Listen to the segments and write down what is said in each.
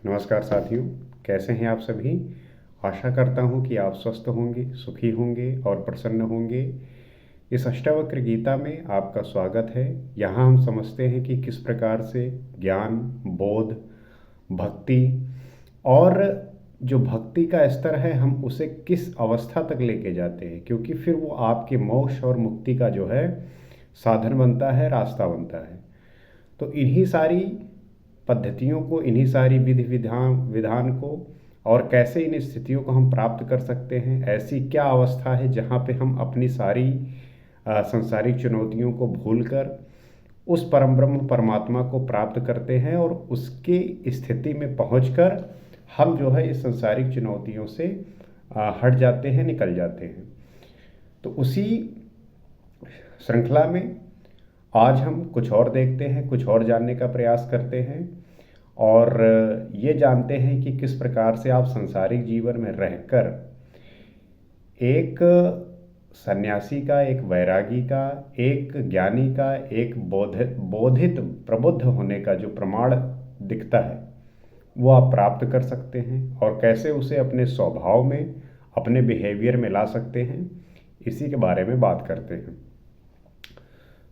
नमस्कार साथियों, कैसे हैं आप सभी। आशा करता हूं कि आप स्वस्थ होंगे, सुखी होंगे और प्रसन्न होंगे। इस अष्टावक्र गीता में आपका स्वागत है। यहाँ हम समझते हैं कि किस प्रकार से ज्ञान, बोध, भक्ति और जो भक्ति का स्तर है हम उसे किस अवस्था तक लेके जाते हैं, क्योंकि फिर वो आपके मोक्ष और मुक्ति का जो है साधन बनता है, रास्ता बनता है। तो इन्हीं सारी पद्धतियों को, इन्हीं सारी विधि विधान को और कैसे इन स्थितियों को हम प्राप्त कर सकते हैं, ऐसी क्या अवस्था है जहाँ पे हम अपनी सारी सांसारिक चुनौतियों को भूलकर उस परम ब्रह्म परमात्मा को प्राप्त करते हैं और उसकी स्थिति में पहुंचकर हम जो है इस सांसारिक चुनौतियों से हट जाते हैं, निकल जाते हैं। तो उसी श्रृंखला में आज हम कुछ और देखते हैं, कुछ और जानने का प्रयास करते हैं और ये जानते हैं कि किस प्रकार से आप सांसारिक जीवन में रहकर एक सन्यासी का, एक वैरागी का, एक ज्ञानी का, एक बोधित प्रबुद्ध होने का जो प्रमाण दिखता है वो आप प्राप्त कर सकते हैं और कैसे उसे अपने स्वभाव में, अपने बिहेवियर में ला सकते हैं, इसी के बारे में बात करते हैं।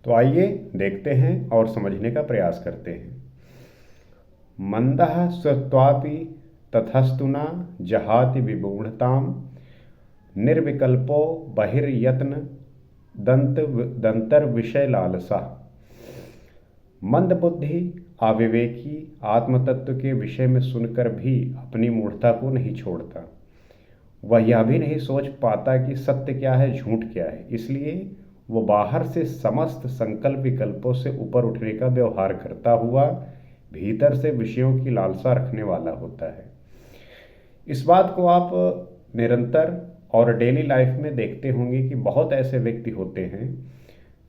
तो आइए देखते हैं और समझने का प्रयास करते हैं। मंदः स्वत्वापि तथस्तुना जहाति विमूढ़ताम निर्विकल्पो बहिर्यत्न दंतर विषय लालसा। मंद बुद्धि, अविवेकी आत्मतत्व के विषय में सुनकर भी अपनी मूढ़ता को नहीं छोड़ता। वह यह भी नहीं सोच पाता कि सत्य क्या है, झूठ क्या है, इसलिए वो बाहर से समस्त संकल्प विकल्पों से ऊपर उठने का व्यवहार करता हुआ भीतर से विषयों की लालसा रखने वाला होता है। इस बात को आप निरंतर और डेली लाइफ में देखते होंगे कि बहुत ऐसे व्यक्ति होते हैं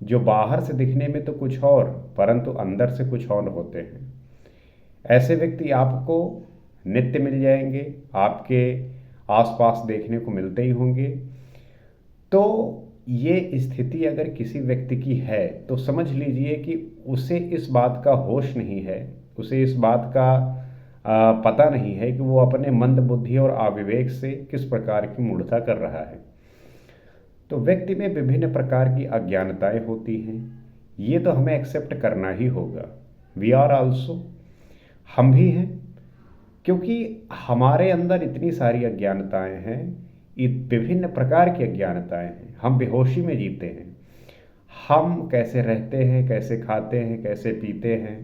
जो बाहर से दिखने में तो कुछ और परंतु अंदर से कुछ और होते हैं। ऐसे व्यक्ति आपको नित्य मिल जाएंगे, आपके आसपास देखने को मिलते ही होंगे। तो ये स्थिति अगर किसी व्यक्ति की है तो समझ लीजिए कि उसे इस बात का होश नहीं है, उसे इस बात का पता नहीं है कि वो अपने मंद बुद्धि और अविवेक से किस प्रकार की मूढ़ता कर रहा है। तो व्यक्ति में विभिन्न प्रकार की अज्ञानताएं होती हैं, ये तो हमें एक्सेप्ट करना ही होगा। वी आर आल्सो, हम भी हैं, क्योंकि हमारे अंदर इतनी सारी अज्ञानताएं हैं, विभिन्न प्रकार की अज्ञानताएं हैं। हम बेहोशी में जीते हैं, हम कैसे रहते हैं, कैसे खाते हैं, कैसे पीते हैं।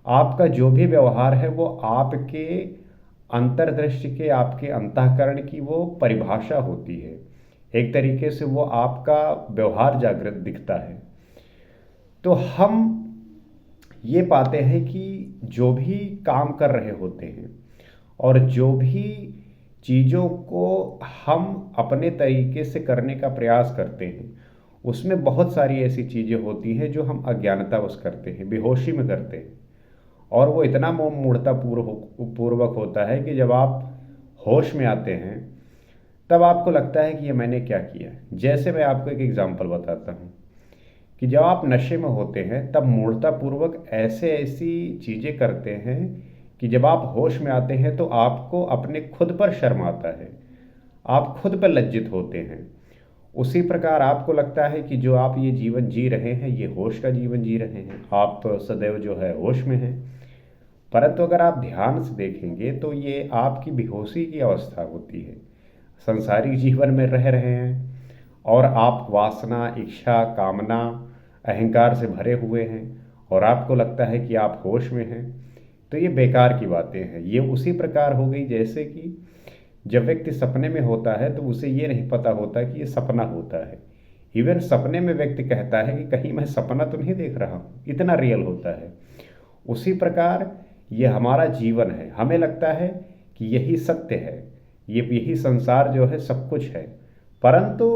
आपका जो भी व्यवहार है वो आपके अंतर्दृष्टि के, आपके अंतःकरण की वो परिभाषा होती है। एक तरीके से वो आपका व्यवहार जागृत दिखता है। तो हम ये पाते हैं कि जो भी काम कर रहे होते हैं और जो भी चीज़ों को हम अपने तरीके से करने का प्रयास करते हैं उसमें बहुत सारी ऐसी चीज़ें होती हैं जो हम अज्ञानतावश करते हैं, बेहोशी में करते हैं। और वो इतना मूढ़ता पूर्वक होता है कि जब आप होश में आते हैं तब आपको लगता है कि ये मैंने क्या किया। जैसे मैं आपको एक एग्जांपल बताता हूँ कि जब आप नशे में होते हैं तब मूढ़ता पूर्वक ऐसी चीज़ें करते हैं कि जब आप होश में आते हैं तो आपको अपने खुद पर शर्म आता है, आप खुद पर लज्जित होते हैं। उसी प्रकार आपको लगता है कि जो आप ये जीवन जी रहे हैं ये होश का जीवन जी रहे हैं, आप सदैव जो है होश में हैं। परंतु अगर आप ध्यान से देखेंगे तो ये आपकी बेहोशी की अवस्था होती है। संसारिक जीवन में रह रहे हैं और आप वासना, इच्छा, कामना, अहंकार से भरे हुए हैं और आपको लगता है कि आप होश में हैं। तो ये बेकार की बातें हैं। ये उसी प्रकार हो गई जैसे कि जब व्यक्ति सपने में होता है तो उसे ये नहीं पता होता कि ये सपना होता है। इवन सपने में व्यक्ति कहता है कि कहीं मैं सपना तो नहीं देख रहा हूँ, इतना रियल होता है। उसी प्रकार ये हमारा जीवन है, हमें लगता है कि यही सत्य है, यही संसार जो है सब कुछ है, परंतु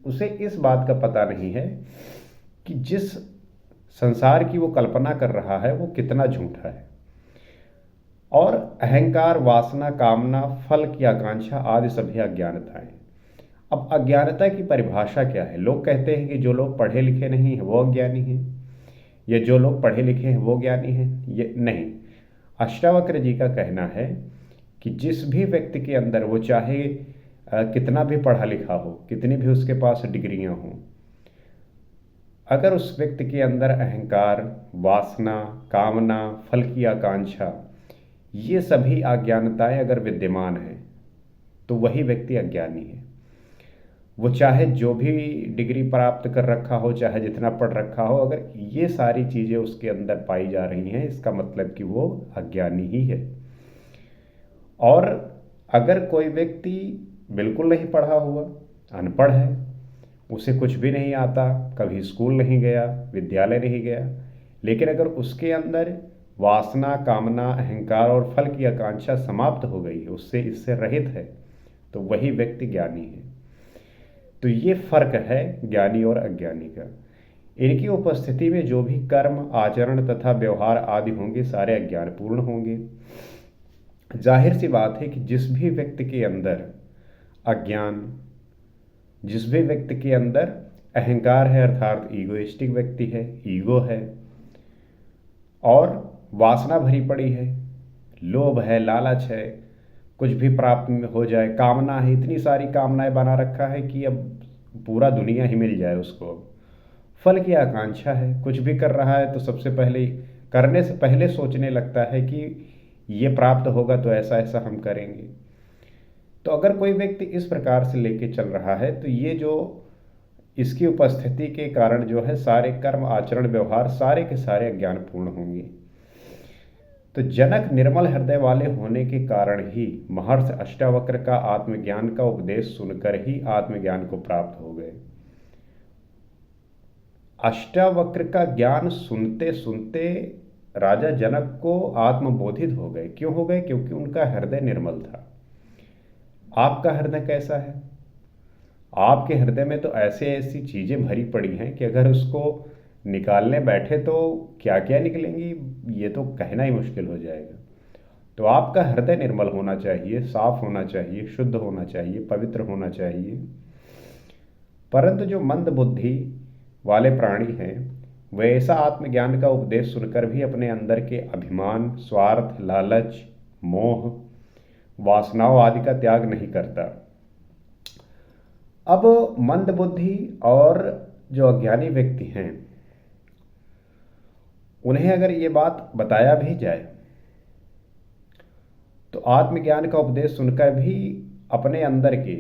उसे इस बात का पता नहीं है कि जिस संसार की वो कल्पना कर रहा है वो कितना झूठा है। और अहंकार, वासना, कामना, फल की आकांक्षा आदि सभी अज्ञानताएं। अब अज्ञानता की परिभाषा क्या है? लोग कहते हैं कि जो लोग पढ़े लिखे नहीं हैं वो अज्ञानी हैं, या जो लोग पढ़े लिखे हैं वो ज्ञानी हैं। ये नहीं, अष्टावक्र जी का कहना है कि जिस भी व्यक्ति के अंदर, वो चाहे कितना भी पढ़ा लिखा हो, कितनी भी उसके पास डिग्रियां हों, अगर उस व्यक्ति के अंदर अहंकार, वासना, कामना, फल की आकांक्षा, ये सभी अज्ञानताएं अगर विद्यमान हैं, तो वही व्यक्ति अज्ञानी है। वो चाहे जो भी डिग्री प्राप्त कर रखा हो, चाहे जितना पढ़ रखा हो, अगर ये सारी चीज़ें उसके अंदर पाई जा रही हैं, इसका मतलब कि वो अज्ञानी ही है। और अगर कोई व्यक्ति बिल्कुल नहीं पढ़ा हुआ, अनपढ़ है, उसे कुछ भी नहीं आता, कभी स्कूल नहीं गया, विद्यालय नहीं गया, लेकिन अगर उसके अंदर वासना, कामना, अहंकार और फल की आकांक्षा समाप्त हो गई है, उससे इससे रहित है, तो वही व्यक्ति ज्ञानी है। तो ये फर्क है ज्ञानी और अज्ञानी का। इनकी उपस्थिति में जो भी कर्म, आचरण तथा व्यवहार आदि होंगे, सारे अज्ञानपूर्ण होंगे। जाहिर सी बात है कि जिस भी व्यक्ति के अंदर अज्ञान, जिस भी व्यक्ति के अंदर अहंकार है, अर्थात ईगोइस्टिक व्यक्ति है, ईगो है, और वासना भरी पड़ी है, लोभ है, लालच है, कुछ भी प्राप्त हो जाए, कामना है, इतनी सारी कामनाएं बना रखा है कि अब पूरा दुनिया ही मिल जाए उसको। फल की आकांक्षा है, कुछ भी कर रहा है तो सबसे पहले, करने से पहले सोचने लगता है कि ये प्राप्त होगा तो ऐसा ऐसा हम करेंगे। तो अगर कोई व्यक्ति इस प्रकार से लेके चल रहा है, तो ये जो इसकी उपस्थिति के कारण जो है, सारे कर्म, आचरण, व्यवहार सारे के सारे अज्ञानपूर्ण होंगे। तो जनक निर्मल हृदय वाले होने के कारण ही महर्षि अष्टावक्र का आत्मज्ञान का उपदेश सुनकर ही आत्मज्ञान को प्राप्त हो गए। अष्टावक्र का ज्ञान सुनते सुनते राजा जनक को आत्मबोधित हो गए। क्यों हो गए? क्योंकि उनका हृदय निर्मल था। आपका हृदय कैसा है? आपके हृदय में तो ऐसे ऐसी चीजें भरी पड़ी हैं कि अगर उसको निकालने बैठे तो क्या क्या निकलेंगी, ये तो कहना ही मुश्किल हो जाएगा। तो आपका हृदय निर्मल होना चाहिए, साफ होना चाहिए, शुद्ध होना चाहिए, पवित्र होना चाहिए। परंतु जो मंद बुद्धि वाले प्राणी हैं, वे ऐसा आत्मज्ञान का उपदेश सुनकर भी अपने अंदर के अभिमान, स्वार्थ, लालच, मोह, वासनाओं आदि का त्याग नहीं करता। अब मंद बुद्धि और जो अज्ञानी व्यक्ति हैं, उन्हें अगर ये बात बताया भी जाए तो आत्मज्ञान का उपदेश सुनकर भी अपने अंदर के,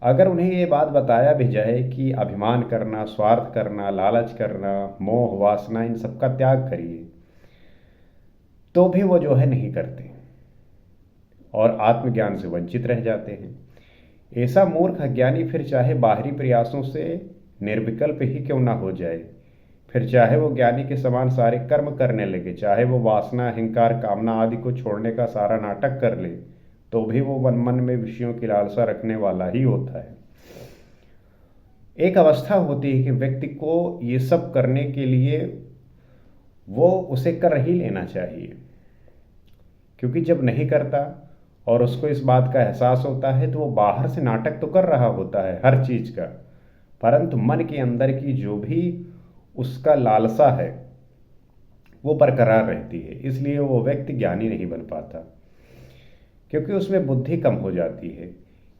अगर उन्हें ये बात बताया भी जाए कि अभिमान करना, स्वार्थ करना, लालच करना, मोह, वासना, इन सब का त्याग करिए, तो भी वो जो है नहीं करते और आत्मज्ञान से वंचित रह जाते हैं। ऐसा मूर्ख अज्ञानी फिर चाहे बाहरी प्रयासों से निर्विकल्प ही क्यों ना हो जाए, फिर चाहे वो ज्ञानी के समान सारे कर्म करने लगे, चाहे वो वासना, अहंकार, कामना आदि को छोड़ने का सारा नाटक कर ले, तो भी वो मन में विषयों की लालसा रखने वाला ही होता है। एक अवस्था होती है कि व्यक्ति को ये सब करने के लिए वो उसे कर ही लेना चाहिए, क्योंकि जब नहीं करता और उसको इस बात का एहसास होता है तो वो बाहर से नाटक तो कर रहा होता है हर चीज का, परंतु मन के अंदर की जो भी उसका लालसा है वो बरकरार रहती है। इसलिए वो व्यक्ति ज्ञानी नहीं बन पाता, क्योंकि उसमें बुद्धि कम हो जाती है।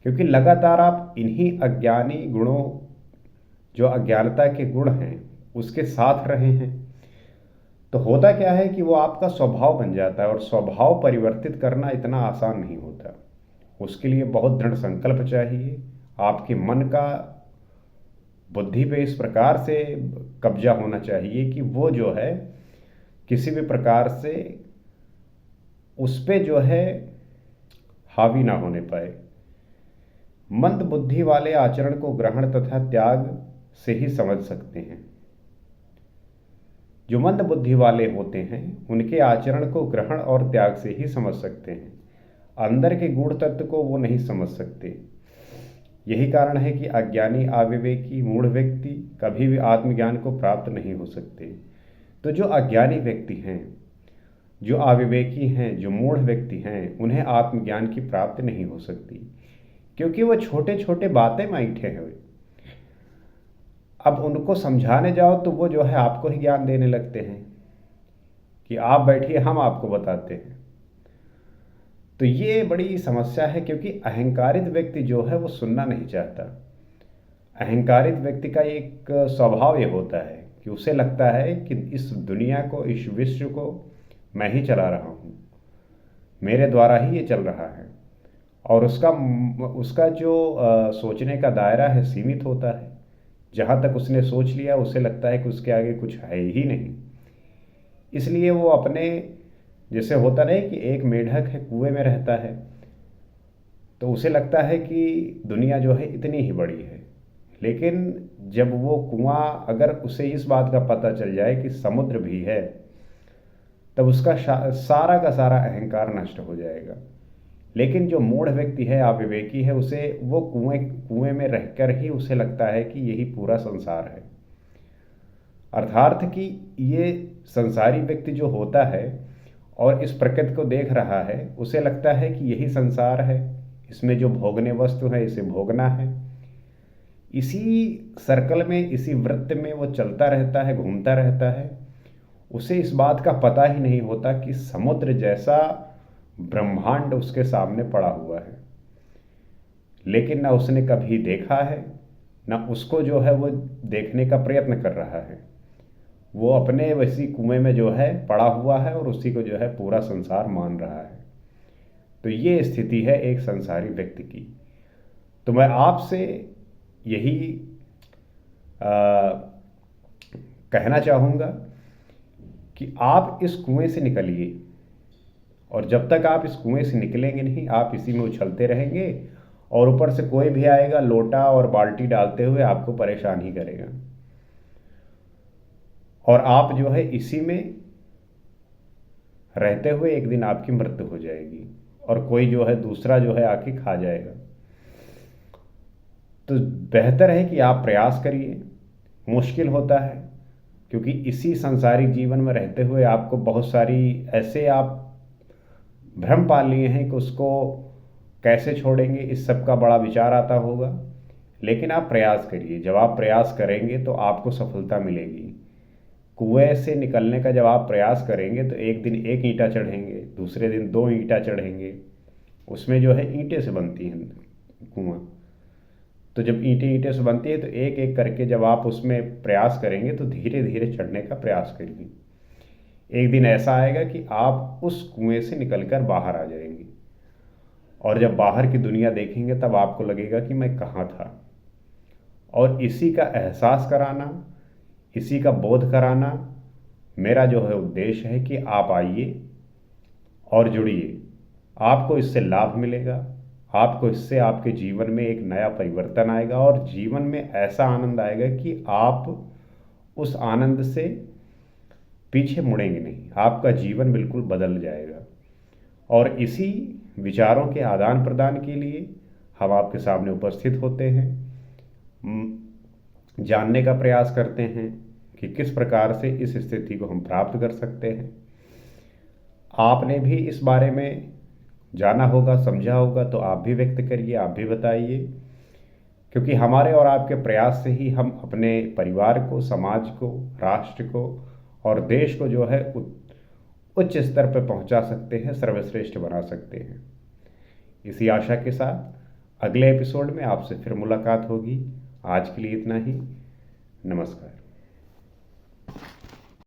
क्योंकि लगातार आप इन्हीं अज्ञानी गुणों, जो अज्ञानता के गुण हैं, उसके साथ रहे हैं, तो होता क्या है कि वो आपका स्वभाव बन जाता है। और स्वभाव परिवर्तित करना इतना आसान नहीं होता, उसके लिए बहुत दृढ़ संकल्प चाहिए। आपके मन का बुद्धि पे इस प्रकार से कब्जा होना चाहिए कि वो जो है किसी भी प्रकार से उस पे जो है हावी ना होने पाए। मंद बुद्धि वाले आचरण को ग्रहण तथा त्याग से ही समझ सकते हैं। जो मंद बुद्धि वाले होते हैं, उनके आचरण को ग्रहण और त्याग से ही समझ सकते हैं, अंदर के गूढ़ तत्व को वो नहीं समझ सकते। यही कारण है कि अज्ञानी, अविवेकी, मूढ़ व्यक्ति कभी भी आत्मज्ञान को प्राप्त नहीं हो सकते। तो जो अज्ञानी व्यक्ति हैं, जो अविवेकी हैं, जो मूढ़ व्यक्ति हैं, उन्हें आत्मज्ञान की प्राप्ति नहीं हो सकती, क्योंकि वो छोटे छोटे बातें में ऐंठे हैं। अब उनको समझाने जाओ तो वो जो है आपको ही ज्ञान देने लगते हैं कि आप बैठिए, हम आपको बताते हैं। तो ये बड़ी समस्या है, क्योंकि अहंकारित व्यक्ति जो है वो सुनना नहीं चाहता। अहंकारित व्यक्ति का एक स्वभाव ये होता है कि उसे लगता है कि इस दुनिया को, इस विश्व को मैं ही चला रहा हूँ, मेरे द्वारा ही ये चल रहा है। और उसका उसका जो सोचने का दायरा है सीमित होता है। जहाँ तक उसने सोच लिया उसे लगता है कि उसके आगे कुछ है ही नहीं। इसलिए वो अपने, जैसे होता नहीं कि एक मेढक है कुएं में रहता है, तो उसे लगता है कि दुनिया जो है इतनी ही बड़ी है। लेकिन जब वो कुआं, अगर उसे इस बात का पता चल जाए कि समुद्र भी है, तब उसका सारा का सारा अहंकार नष्ट हो जाएगा। लेकिन जो मूढ़ व्यक्ति है, अविवेकी है, उसे वो कुएं में रहकर ही उसे लगता है कि यही पूरा संसार है। अर्थात कि ये संसारी व्यक्ति जो होता है और इस प्रकृति को देख रहा है, उसे लगता है कि यही संसार है, इसमें जो भोगने वस्तु है इसे भोगना है। इसी सर्कल में, इसी वृत्त में वो चलता रहता है, घूमता रहता है। उसे इस बात का पता ही नहीं होता कि समुद्र जैसा ब्रह्मांड उसके सामने पड़ा हुआ है। लेकिन ना उसने कभी देखा है, ना उसको जो है वो देखने का प्रयत्न कर रहा है। वो अपने वैसी कुएं में जो है पड़ा हुआ है और उसी को जो है पूरा संसार मान रहा है। तो ये स्थिति है एक संसारी व्यक्ति की। तो मैं आपसे यही कहना चाहूँगा कि आप इस कुएं से निकलिए, और जब तक आप इस कुएं से निकलेंगे नहीं, आप इसी में उछलते रहेंगे, और ऊपर से कोई भी आएगा लोटा और बाल्टी डालते हुए आपको परेशान ही करेगा, और आप जो है इसी में रहते हुए एक दिन आपकी मृत्यु हो जाएगी, और कोई जो है दूसरा जो है आके खा जाएगा। तो बेहतर है कि आप प्रयास करिए। मुश्किल होता है, क्योंकि इसी संसारिक जीवन में रहते हुए आपको बहुत सारी ऐसे आप भ्रम पाल लिए हैं कि उसको कैसे छोड़ेंगे, इस सब का बड़ा विचार आता होगा। लेकिन आप प्रयास करिए। जब आप प्रयास करेंगे तो आपको सफलता मिलेगी। कुएं से निकलने का जब आप प्रयास करेंगे तो एक दिन एक ईंटा चढ़ेंगे, दूसरे दिन 2 ईंटा चढ़ेंगे। उसमें जो है ईंटे से बनती हैं कुआं। तो जब ईंटे से बनती है तो एक एक करके जब आप उसमें प्रयास करेंगे तो धीरे धीरे चढ़ने का प्रयास करिए। एक दिन ऐसा आएगा कि आप उस कुएं से निकलकर बाहर आ जाएंगे, और जब बाहर की दुनिया देखेंगे तब आपको लगेगा कि मैं कहाँ था। और इसी का एहसास कराना, इसी का बोध कराना मेरा जो है उद्देश्य है कि आप आइए और जुड़िए। आपको इससे लाभ मिलेगा, आपको इससे आपके जीवन में एक नया परिवर्तन आएगा, और जीवन में ऐसा आनंद आएगा कि आप उस आनंद से पीछे मुड़ेंगे नहीं। आपका जीवन बिल्कुल बदल जाएगा। और इसी विचारों के आदान प्रदान के लिए हम आपके सामने उपस्थित होते हैं, जानने का प्रयास करते हैं कि किस प्रकार से इस स्थिति को हम प्राप्त कर सकते हैं। आपने भी इस बारे में जाना होगा, समझा होगा, तो आप भी व्यक्त करिए, आप भी बताइए। क्योंकि हमारे और आपके प्रयास से ही हम अपने परिवार को, समाज को, राष्ट्र को और देश को जो है उच्च स्तर पर पहुंचा सकते हैं, सर्वश्रेष्ठ बना सकते हैं। इसी आशा के साथ अगले एपिसोड में आपसे फिर मुलाकात होगी। आज के लिए इतना ही। नमस्कार।